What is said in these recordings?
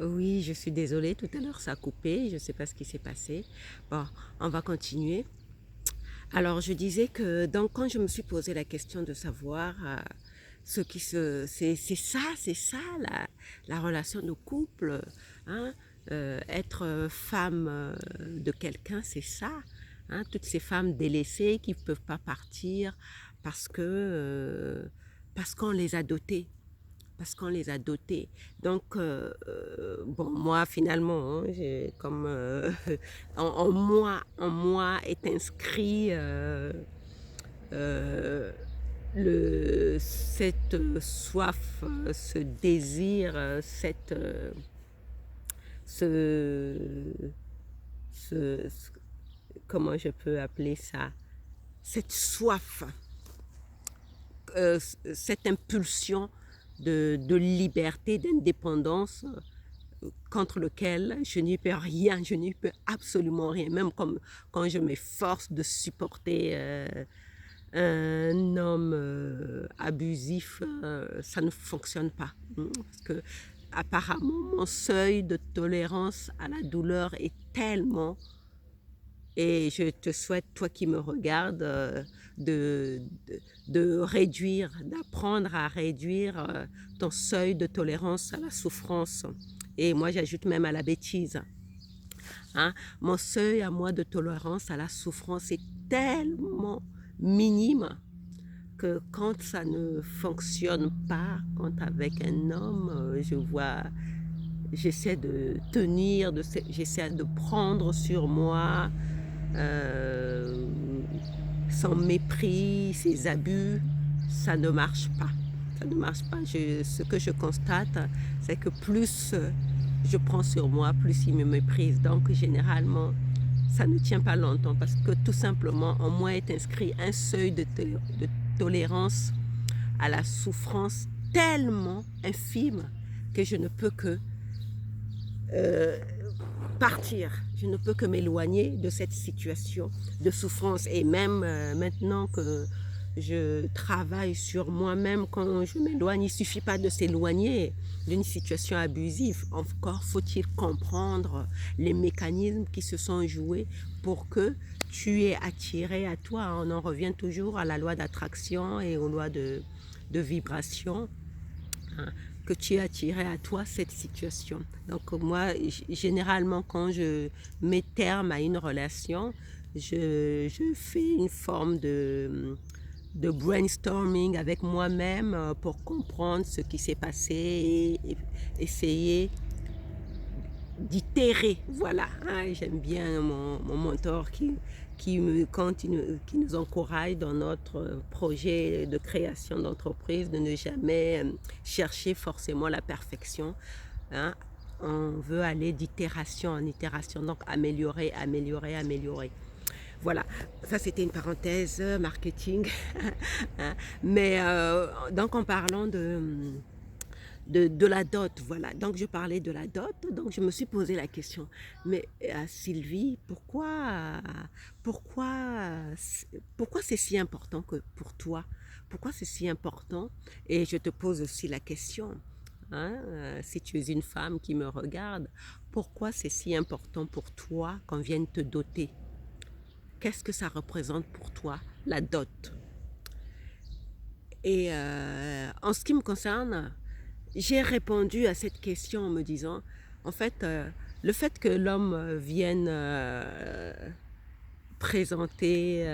Oui, je suis désolée, tout à l'heure ça a coupé, je ne sais pas ce qui s'est passé. Bon, on va continuer. Alors, je disais que donc, quand je me suis posé la question de savoir ce qui se... c'est ça la relation de couple, hein, être femme de quelqu'un, c'est ça. Hein, toutes ces femmes délaissées qui ne peuvent pas partir parce que parce qu'on les a dotées parce qu'on les a dotés. Donc, bon, moi, finalement, hein, comme en moi est inscrit euh, cette soif, ce désir, ce, ce- comment je peux appeler ça, cette soif, cette impulsion de liberté, d'indépendance contre lequel je n'y peux rien, je n'y peux absolument rien, même comme quand je m'efforce de supporter un homme abusif, ça ne fonctionne pas. Parce que apparemment, mon seuil de tolérance à la douleur est tellement, et je te souhaite, toi qui me regardes, de, de réduire, d'apprendre à réduire ton seuil de tolérance à la souffrance. Et moi, j'ajoute même à la bêtise. Hein. Mon seuil à moi de tolérance à la souffrance est tellement minime que quand ça ne fonctionne pas, quand avec un homme, je vois, j'essaie de tenir, j'essaie de prendre sur moi euh, son mépris, ses abus, ça ne marche pas. Ça ne marche pas. Ce que je constate, c'est que plus je prends sur moi, plus il me méprise. Donc généralement, ça ne tient pas longtemps parce que tout simplement, en moi est inscrit un seuil de tolérance à la souffrance tellement infime que je ne peux que euh, partir. Je ne peux que m'éloigner de cette situation de souffrance. Et même maintenant que je travaille sur moi-même, quand je m'éloigne, il ne suffit pas de s'éloigner d'une situation abusive. Encore faut-il comprendre les mécanismes qui se sont joués pour que tu es attiré à toi. On en revient toujours à la loi d'attraction et aux lois de vibration, hein, que tu es attiré à toi cette situation. Donc moi, généralement, quand je mets terme à une relation, je fais une forme de brainstorming avec moi-même pour comprendre ce qui s'est passé et essayer d'itérer. Voilà, hein, j'aime bien mon mentor qui nous encourage dans notre projet de création d'entreprise de ne jamais chercher forcément la perfection. Hein. On veut aller d'itération en itération, donc améliorer, améliorer, améliorer. Voilà, ça c'était une parenthèse marketing. Hein. Mais donc en parlant de la dot, voilà. Donc je parlais de la dot, donc je me suis posé la question, mais Sylvie, pourquoi, pourquoi c'est si important que pour toi? Pourquoi c'est si important? Et je te pose aussi la question, hein, si tu es une femme qui me regarde, pourquoi c'est si important pour toi qu'on vienne te doter? Qu'est-ce que ça représente pour toi, la dot? Et en ce qui me concerne, j'ai répondu à cette question en me disant, en fait, le fait que l'homme vienne présenter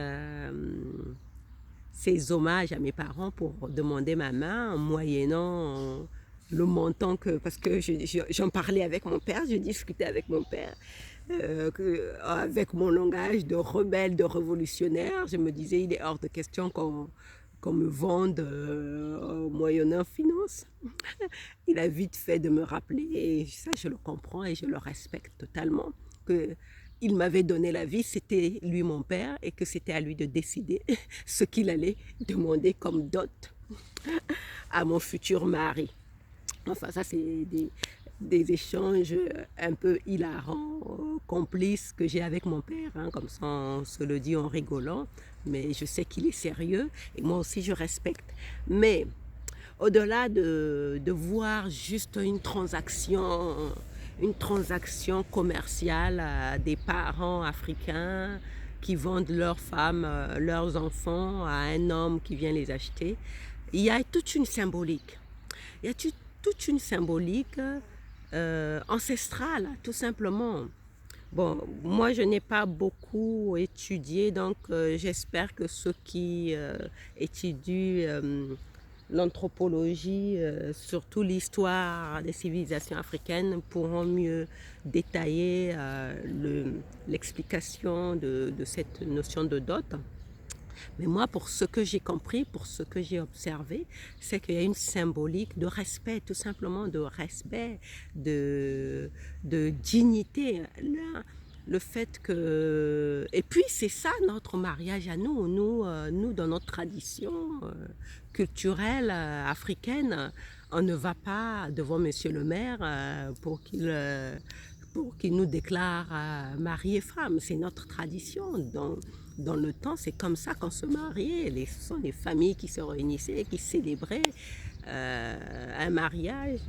ses hommages à mes parents pour demander ma main en moyennant le montant que... Parce que j'en parlais avec mon père, je discutais avec mon père, avec mon langage de rebelle, de révolutionnaire, je me disais, il est hors de question qu'on me vende moyennant finance. Il a vite fait de me rappeler, et ça je le comprends et je le respecte totalement, que il m'avait donné la vie, c'était lui mon père, et que c'était à lui de décider ce qu'il allait demander comme dot à mon futur mari. Enfin, ça c'est des échanges un peu hilarants, complices que j'ai avec mon père, hein, comme ça on se le dit en rigolant, mais je sais qu'il est sérieux, et moi aussi je respecte. Mais au-delà de voir juste une transaction une transaction commerciale des parents africains qui vendent leurs femmes, leurs enfants à un homme qui vient les acheter. Il y a toute une symbolique. Il y a toute une symbolique ancestrale, tout simplement. Bon, moi je n'ai pas beaucoup étudié, donc j'espère que ceux qui étudient l'anthropologie, surtout l'histoire des civilisations africaines, pourront mieux détailler l'explication de cette notion de dot. Mais moi, pour ce que j'ai compris, pour ce que j'ai observé, c'est qu'il y a une symbolique de respect, tout simplement de respect, de dignité. Là, le fait que... Et puis, c'est ça notre mariage à nous. Nous dans notre tradition culturelle africaine, on ne va pas devant monsieur le maire pour qu'il nous déclare mari et femme. C'est notre tradition. Dans le temps, c'est comme ça qu'on se mariait. Ce sont les familles qui se réunissaient, qui célébraient un mariage.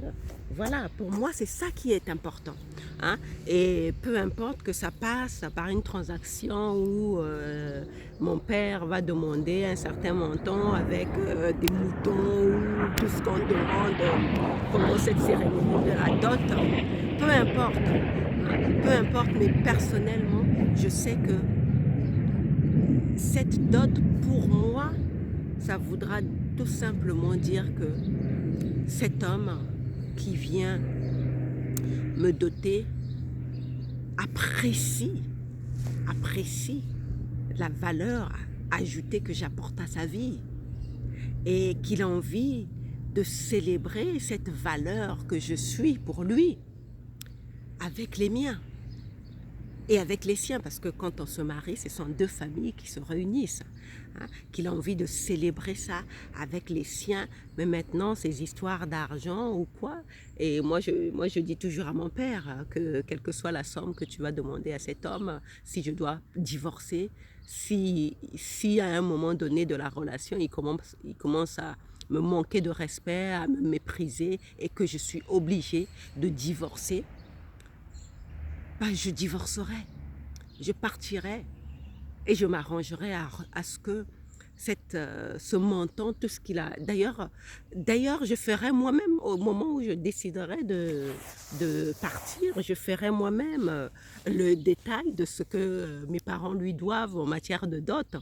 Voilà, pour moi, c'est ça qui est important. Hein? Et peu importe que ça passe par une transaction où mon père va demander un certain montant avec des moutons ou tout ce qu'on demande pendant cette cérémonie de la dot. Peu importe. Hein? Peu importe, mais personnellement, je sais que cette dot, pour moi, ça voudra tout simplement dire que cet homme qui vient me doter apprécie la valeur ajoutée que j'apporte à sa vie et qu'il a envie de célébrer cette valeur que je suis pour lui avec les miens. Et avec les siens, parce que quand on se marie, ce sont deux familles qui se réunissent. Hein, qu'il a envie de célébrer ça avec les siens. Mais maintenant, ces histoires d'argent ou quoi. Et moi, je dis toujours à mon père que quelle que soit la somme que tu vas demander à cet homme, si je dois divorcer, si à un moment donné de la relation, il commence à me manquer de respect, à me mépriser et que je suis obligée de divorcer, ben, je divorcerai, je partirai et je m'arrangerai à ce que ce montant, tout ce qu'il a... D'ailleurs, je ferai moi-même, au moment où je déciderai de partir, je ferai moi-même le détail de ce que mes parents lui doivent en matière de dot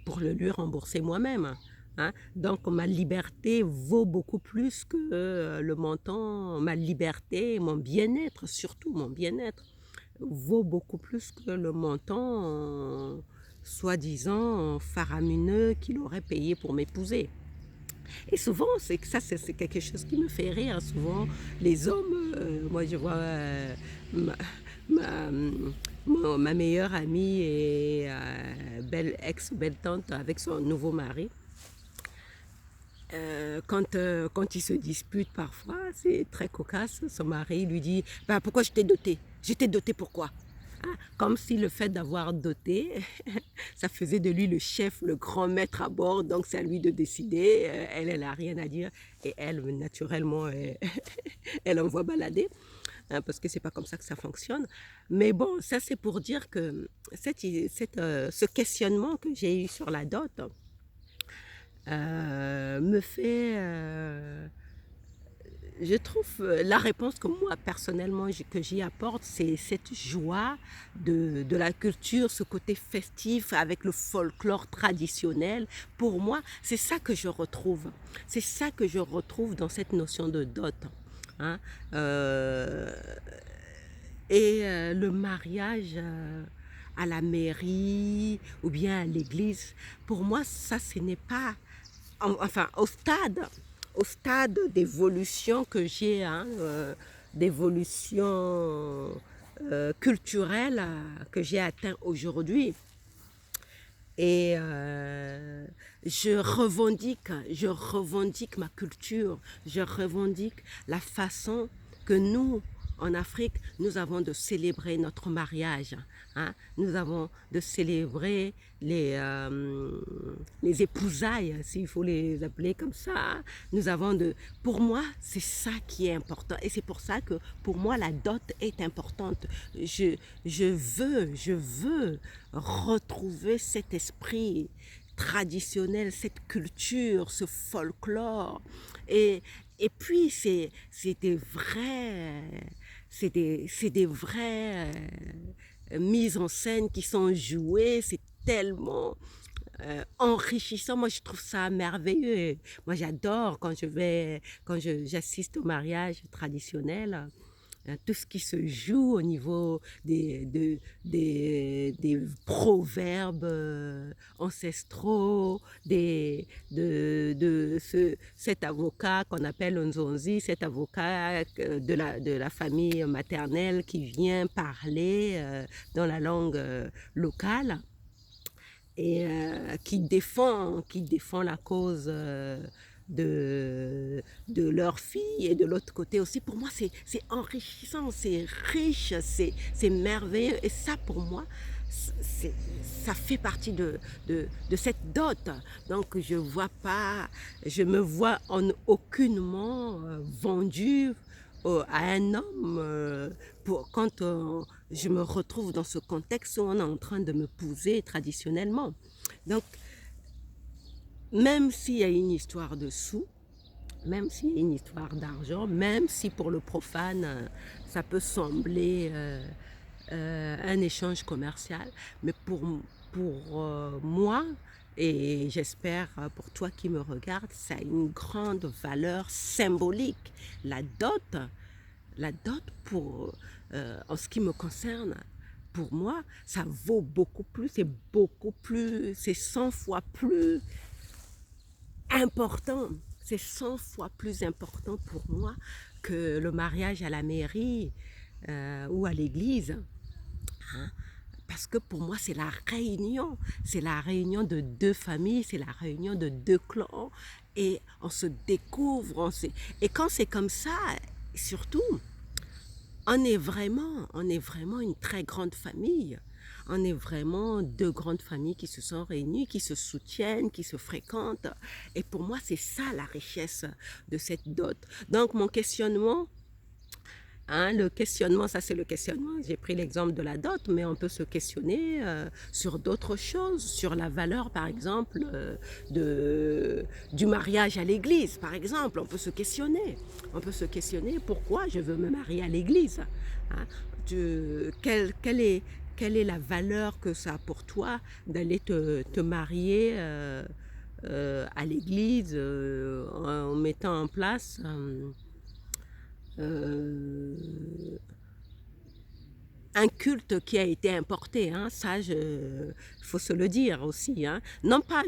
pour le lui rembourser moi-même. Hein? Donc ma liberté vaut beaucoup plus que le montant, ma liberté, mon bien-être, surtout mon bien-être, vaut beaucoup plus que le montant soi-disant faramineux qu'il aurait payé pour m'épouser. Et souvent, c'est quelque chose qui me fait rire. Souvent, les hommes, moi je vois ma, ma meilleure amie et ex-belle-tante avec son nouveau mari. Quand ils se disputent parfois, c'est très cocasse. Son mari lui dit bah, pourquoi je t'ai doté? Je t'ai doté pourquoi? Hein? Comme si le fait d'avoir doté, ça faisait de lui le chef, le grand maître à bord, donc c'est à lui de décider. Elle n'a rien à dire et elle, naturellement, elle envoie balader. Hein, parce que c'est pas comme ça que ça fonctionne. Mais bon, ça c'est pour dire que ce questionnement que j'ai eu sur la dot, me fait, je trouve, la réponse que moi personnellement que j'y apporte, c'est cette joie de la culture, ce côté festif avec le folklore traditionnel. Pour moi, c'est ça que je retrouve. C'est ça que je retrouve dans cette notion de dot. Hein? Le mariage à la mairie ou bien à l'église, pour moi, ça, ce n'est pas... Enfin, au stade d'évolution que j'ai, hein, d'évolution culturelle que j'ai atteint aujourd'hui. Et je revendique ma culture, je revendique la façon que nous, en Afrique, nous avons de célébrer notre mariage. Hein. Nous avons de célébrer les épousailles, s'il faut les appeler comme ça. Nous avons de... Pour moi, c'est ça qui est important. Et c'est pour ça que, pour moi, la dot est importante. Je veux retrouver cet esprit traditionnel, cette culture, ce folklore. Et puis, c'est des vraies mises en scène qui sont jouées. C'est tellement enrichissant. Moi, je trouve ça merveilleux. Moi, j'adore quand j'assiste au mariage traditionnel. Tout ce qui se joue au niveau des proverbes ancestraux, cet avocat qu'on appelle Nzonzi, cet avocat de la famille maternelle qui vient parler dans la langue locale et qui défend la cause de leur fille, et de l'autre côté aussi. Pour moi, c'est enrichissant, c'est riche, c'est merveilleux. Et ça, pour moi, ça fait partie de cette dot. Donc, je me vois en aucunement vendue à un homme quand je me retrouve dans ce contexte où on est en train de me pouser traditionnellement. Donc, même s'il y a une histoire de sous, même s'il y a une histoire d'argent, même si pour le profane, ça peut sembler un échange commercial, mais pour moi, et j'espère pour toi qui me regarde, ça a une grande valeur symbolique. La dot en ce qui me concerne, pour moi, ça vaut beaucoup plus, c'est 100 fois plus important. C'est 100 fois plus important pour moi que le mariage à la mairie ou à l'église. Hein? Parce que pour moi, c'est la réunion. C'est la réunion de deux familles, c'est la réunion de deux clans. Et on se découvre. Et quand c'est comme ça, surtout, on est vraiment une très grande famille. On est vraiment deux grandes familles qui se sont réunies, qui se soutiennent, qui se fréquentent. Et pour moi, c'est ça la richesse de cette dot. Donc, mon questionnement, le questionnement, ça c'est le questionnement. J'ai pris l'exemple de la dot, mais on peut se questionner sur d'autres choses, sur la valeur, par exemple, du mariage à l'église, par exemple. On peut se questionner. On peut se questionner pourquoi je veux me marier à l'église. Hein? Quelle est la valeur que ça a pour toi d'aller te marier à l'église en mettant en place un culte qui a été importé, hein, ça, faut se le dire aussi. Hein. Non pas,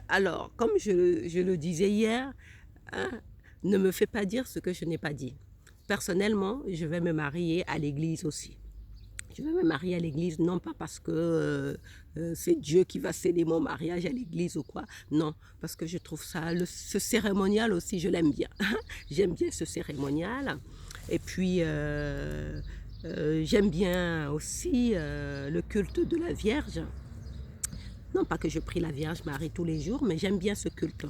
alors, comme je le disais hier, hein, ne me fais pas dire ce que je n'ai pas dit. Personnellement, je vais me marier à l'église aussi. Je vais me marier à l'église, non pas parce que c'est Dieu qui va sceller mon mariage à l'église ou quoi. Non, parce que je trouve ça, ce cérémonial aussi, je l'aime bien. J'aime bien ce cérémonial. Et puis, j'aime bien aussi le culte de la Vierge. Non pas que je prie la Vierge Marie tous les jours, mais j'aime bien ce culte.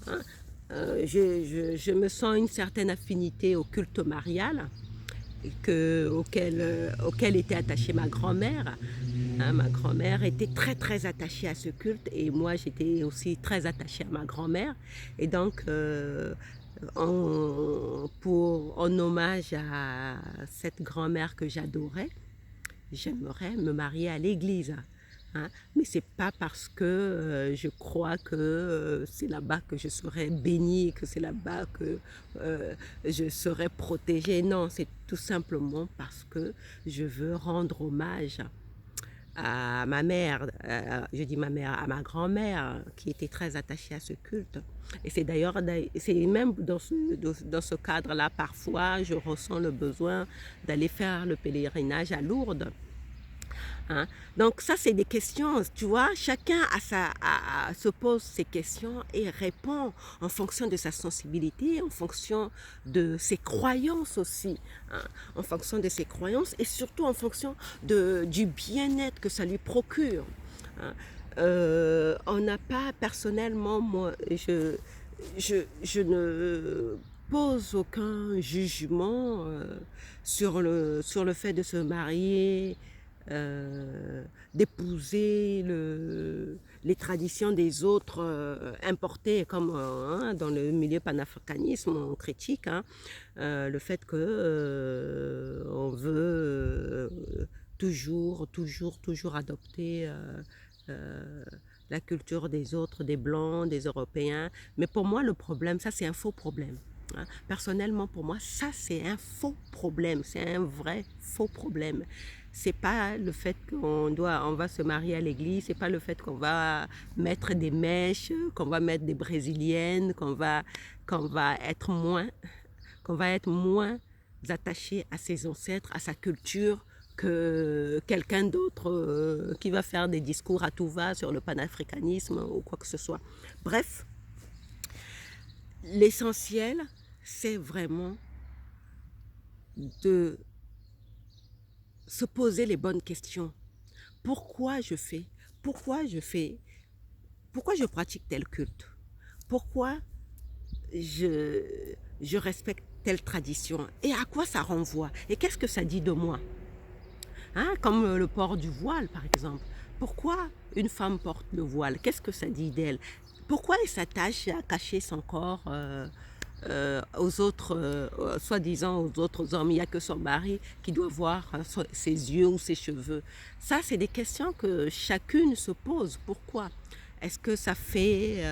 Hein. Je me sens une certaine affinité au culte marial. Auquel était attachée ma grand-mère. Hein, ma grand-mère était très très attachée à ce culte et moi j'étais aussi très attachée à ma grand-mère. Et donc en hommage à cette grand-mère que j'adorais, j'aimerais me marier à l'église. Hein? Mais c'est pas parce que je crois que c'est là-bas que je serai bénie, que c'est là-bas que je serai protégée. Non, c'est tout simplement parce que je veux rendre hommage à ma mère, je dis ma mère, à ma grand-mère qui était très attachée à ce culte. Et c'est d'ailleurs, c'est même dans ce cadre-là, parfois je ressens le besoin d'aller faire le pèlerinage à Lourdes. Hein. Donc ça, c'est des questions, tu vois, chacun se pose ces questions et répond en fonction de sa sensibilité, en fonction de ses croyances aussi, hein, en fonction de ses croyances et surtout en fonction du bien-être que ça lui procure. Hein. On n'a pas, personnellement, moi, je ne pose aucun jugement sur le fait de se marier, d'épouser les traditions des autres importées, comme hein, dans le milieu panafricanisme, on critique hein, le fait que on veut toujours adopter euh, la culture des autres, des Blancs, des Européens. Mais pour moi, le problème, ça c'est un faux problème. Hein. Personnellement, pour moi, ça c'est un faux problème, c'est un vrai faux problème. C'est pas le fait on va se marier à l'église, c'est pas le fait qu'on va mettre des mèches, qu'on va mettre des brésiliennes, qu'on va être moins attaché à ses ancêtres, à sa culture, que quelqu'un d'autre qui va faire des discours à tout va sur le panafricanisme ou quoi que ce soit. Bref, l'essentiel, c'est vraiment de se poser les bonnes questions. Pourquoi je fais Pourquoi je fais Pourquoi je pratique tel culte? Pourquoi je, je respecte telle tradition? Et à quoi ça renvoie? Et qu'est-ce que ça dit de moi? Hein, comme le port du voile, par exemple. Pourquoi une femme porte le voile? Qu'est-ce que ça dit d'elle? Pourquoi elle s'attache à cacher son corps aux autres, soi-disant aux autres hommes? Il n'y a que son mari qui doit voir ses yeux ou ses cheveux. Ça, c'est des questions que chacune se pose. Pourquoi? Est-ce que ça fait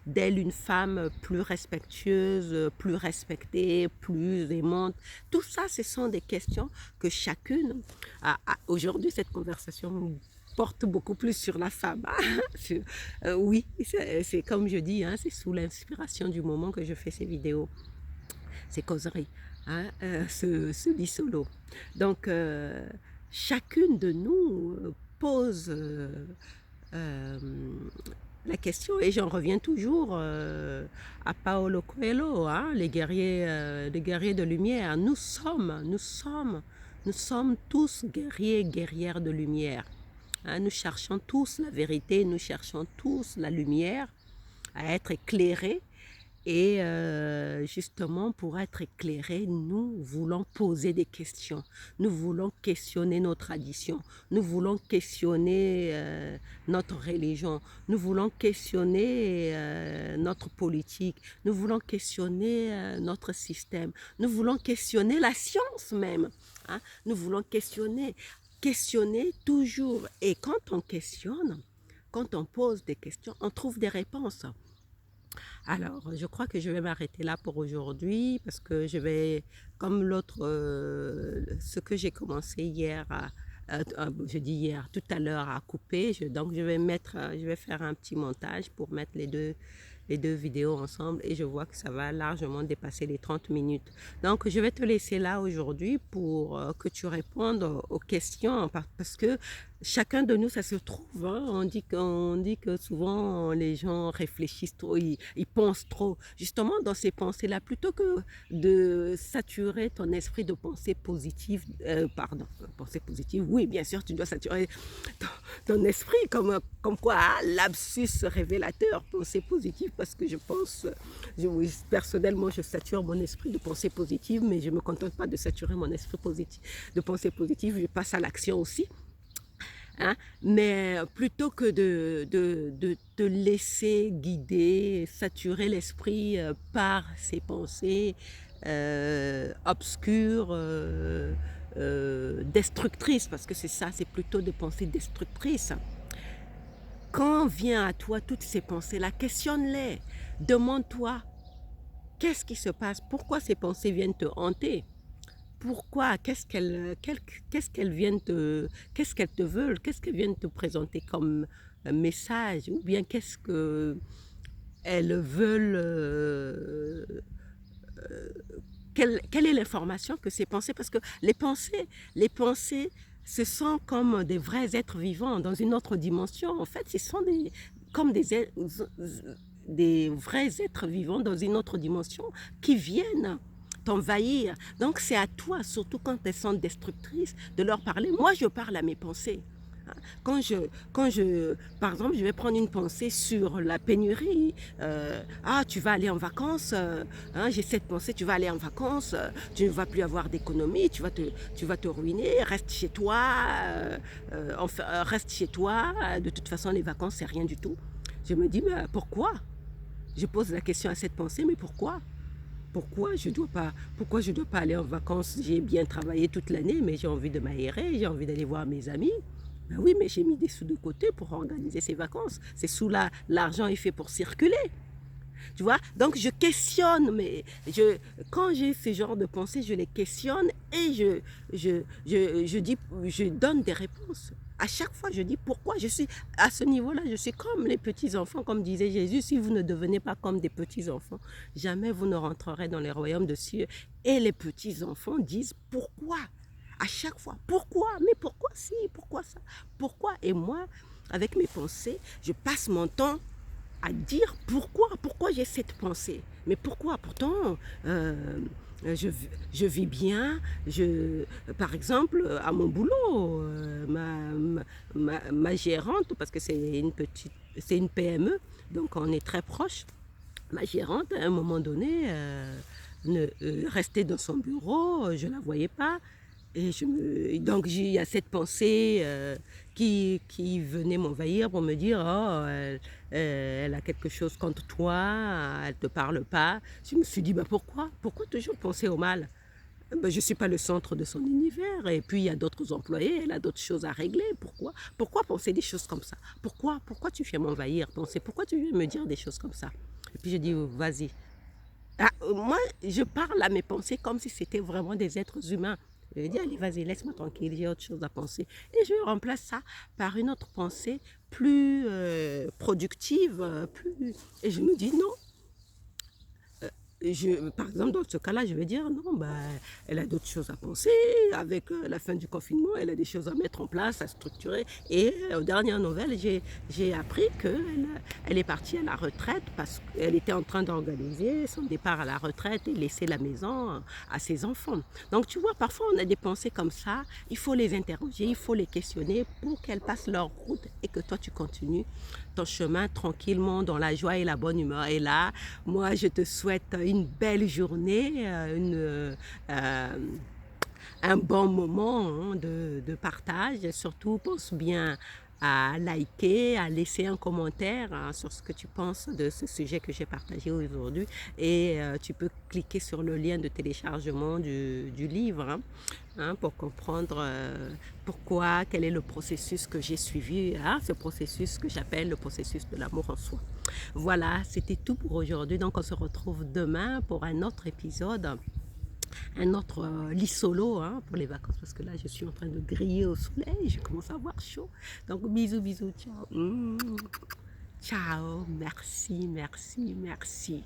d'elle une femme plus respectueuse, plus respectée, plus aimante? Tout ça, ce sont des questions que chacune aujourd'hui, cette conversation porte beaucoup plus sur la femme. Oui, c'est comme je dis, hein, c'est sous l'inspiration du moment que je fais ces vidéos, ces causeries, hein, ce lit solo. Donc, chacune de nous pose euh, la question, et j'en reviens toujours à Paolo Coelho, hein, les guerriers de lumière. Nous sommes tous guerriers, guerrières de lumière. Hein, nous cherchons tous la vérité, nous cherchons tous la lumière, à être éclairés. Et justement, pour être éclairés, nous voulons poser des questions. Nous voulons questionner nos traditions. Nous voulons questionner notre religion. Nous voulons questionner notre politique. Nous voulons questionner notre système. Nous voulons questionner la science même. Hein. Nous voulons questionner toujours. Et quand on questionne, quand on pose des questions, on trouve des réponses. Alors, je crois que je vais m'arrêter là pour aujourd'hui parce que je vais, comme l'autre, ce que j'ai commencé hier, je dis hier, tout à l'heure à couper, donc je vais faire un petit montage pour mettre les deux vidéos ensemble et je vois que ça va largement dépasser les 30 minutes. Donc, je vais te laisser là aujourd'hui pour que tu répondes aux questions parce que chacun de nous, ça se trouve. Hein, on dit que souvent les gens réfléchissent trop, ils pensent trop. Justement, dans ces pensées-là, plutôt que de saturer ton esprit de pensée positive, pensée positive, oui, bien sûr, tu dois saturer ton esprit, comme quoi, hein, lapsus révélateur, pensée positive, parce que oui, personnellement, je sature mon esprit de pensée positive, mais je ne me contente pas de saturer mon esprit positif, de pensée positive, je passe à l'action aussi. Hein? Mais plutôt que de te laisser guider, saturer l'esprit par ces pensées obscures, destructrices, parce que c'est ça, c'est plutôt des pensées destructrices. Quand vient à toi toutes ces pensées-là, questionne-les, demande-toi, qu'est-ce qui se passe? Pourquoi ces pensées viennent te hanter? Pourquoi? Qu'est-ce qu'elles viennent qu'est-ce qu'elles te veulent? Qu'est-ce qu'elles viennent te présenter comme message? Ou bien qu'est-ce qu'elles veulent quelle est l'information que ces pensées? Parce que les pensées ce sont comme des vrais êtres vivants dans une autre dimension. En fait, ce sont comme des vrais êtres vivants dans une autre dimension qui viennent t'envahir. Donc c'est à toi, surtout quand elles sont destructrices, de leur parler. Moi, je parle à mes pensées. Par exemple, je vais prendre une pensée sur la pénurie. Ah, tu vas aller en vacances. Hein, j'ai cette pensée, tu vas aller en vacances. Tu ne vas plus avoir d'économie. Tu vas te ruiner. Reste chez toi. Enfin, reste chez toi. De toute façon, les vacances, c'est rien du tout. Je me dis, mais pourquoi? Je pose la question à cette pensée, mais pourquoi? Pourquoi je dois pas aller en vacances? J'ai bien travaillé toute l'année, mais j'ai envie de m'aérer, j'ai envie d'aller voir mes amis. Ben oui, mais j'ai mis des sous de côté pour organiser ces vacances. Ces sous-là, l'argent est fait pour circuler. Tu vois? Donc je questionne, quand j'ai ce genre de pensées, je les questionne et je donne des réponses. À chaque fois, je dis pourquoi je suis à ce niveau-là. Je suis comme les petits-enfants, comme disait Jésus. Si vous ne devenez pas comme des petits-enfants, jamais vous ne rentrerez dans les royaumes de cieux. Et les petits-enfants disent pourquoi? À chaque fois, pourquoi? Mais pourquoi si? Pourquoi ça? Pourquoi? Et moi, avec mes pensées, je passe mon temps à dire pourquoi j'ai cette pensée. Mais pourquoi? Pourtant, je, je vis bien. Par exemple, à mon boulot, ma gérante, parce que c'est une PME, donc on est très proche. Ma gérante, à un moment donné, restait dans son bureau, je ne la voyais pas. Donc il y a cette pensée qui venait m'envahir pour me dire oh, elle a quelque chose contre toi, elle ne te parle pas. Je me suis dit bah, pourquoi toujours penser au mal? Ben, je ne suis pas le centre de son univers et puis il y a d'autres employés, elle a d'autres choses à régler. Pourquoi penser des choses comme ça? Pourquoi tu viens m'envahir? Pourquoi tu viens me dire des choses comme ça? Et puis je dis vas-y. Ah, moi, je parle à mes pensées comme si c'était vraiment des êtres humains. Je dis, allez, vas-y, laisse-moi tranquille, j'ai autre chose à penser. Et je remplace ça par une autre pensée plus productive. Et je me dis, non, par exemple, dans ce cas-là, je vais dire non, bah, elle a d'autres choses à penser. Avec la fin du confinement, elle a des choses à mettre en place, à structurer. Et aux dernières nouvelles, j'ai appris qu'elle est partie à la retraite parce qu'elle était en train d'organiser son départ à la retraite et laisser la maison à ses enfants. Donc, tu vois, parfois, on a des pensées comme ça. Il faut les interroger, il faut les questionner pour qu'elles passent leur route et que toi, tu continues ton chemin tranquillement dans la joie et la bonne humeur. Et là, moi, je te souhaite une belle journée, un bon moment hein, de partage. Surtout, pense bien à liker, à laisser un commentaire hein, sur ce que tu penses de ce sujet que j'ai partagé aujourd'hui. Et tu peux cliquer sur le lien de téléchargement du livre hein, pour comprendre quel est le processus que j'ai suivi, hein, ce processus que j'appelle le processus de l'amour en soi. Voilà, c'était tout pour aujourd'hui. Donc, on se retrouve demain pour un autre épisode, un autre lit solo hein, pour les vacances parce que là, je suis en train de griller au soleil. Je commence à avoir chaud. Donc, bisous, bisous, ciao. Ciao, merci, merci, merci.